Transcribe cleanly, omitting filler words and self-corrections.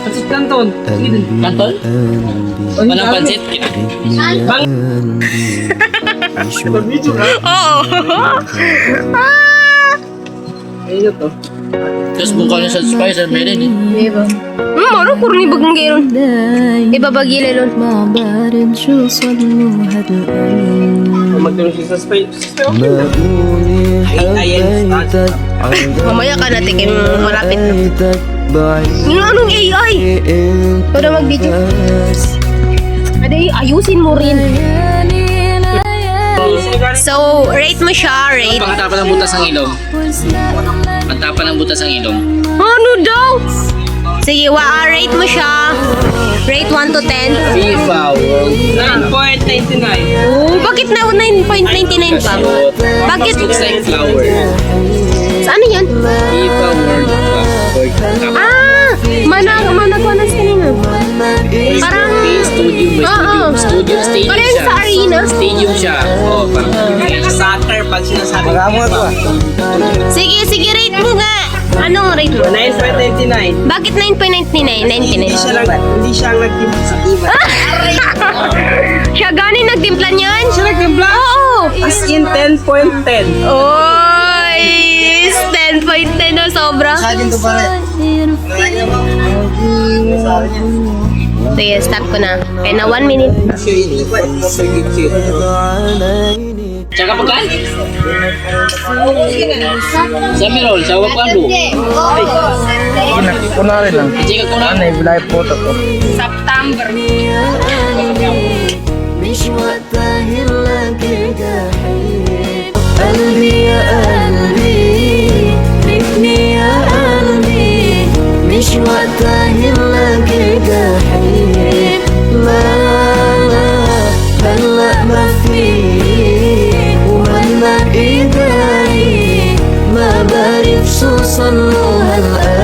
Pansit Canton. Kanton? Walang pansit? Oo. Ayun to. Tapos buka na sa spice, meron eh. Diba? Marang kurni bagang gayron. Iba bagila lon. Magdulong siya sa spice. Ayan. Mamaya ka natin kay malapit na. Anong AI? Para mag-video. Ade, ayusin mo rin. So, rate mo siya, rate. Pangtapa ng butas ng ilong. Pangtapa ng butas ng ilong. Ano daw? Sige, rate mo siya. Rate 1 to 10. FIFA World. 9.99. Oh, bakit na 9.99 pa? Bakit? Looks like flower. Ano yan? FIFA World Cup. Ah! Managwanas kanina. Parang... Studio stadium Parang siya. sa arena. Stadium siya. Oh, parang Soccer pag sinasabi. Magamo to. Sige, rate mo nga. Anong rate mo? 9.99. Bakit 9.99? Hindi siya ang nagtimpla sa iba. Siya ganin nagtimpla niyan? Siya nagtimpla? Oo. As in 10.10. Oy! 10.10 na sobra. Sa akin to pare. Sige, stop ko na. Kaya na 1 minute. Tsaka pagkaan? Sa Merol, sa Wakwando. Kunari lang. Tsika ko na. Ano yung bilay po to? September. مش وقتها لك الجحيم قلبي يا قلبي ريتني يا قلبي مش وقتها لك الجحيم لا لا هلا ما في ومنا ايدي ما بعرف شو صار له هالقلب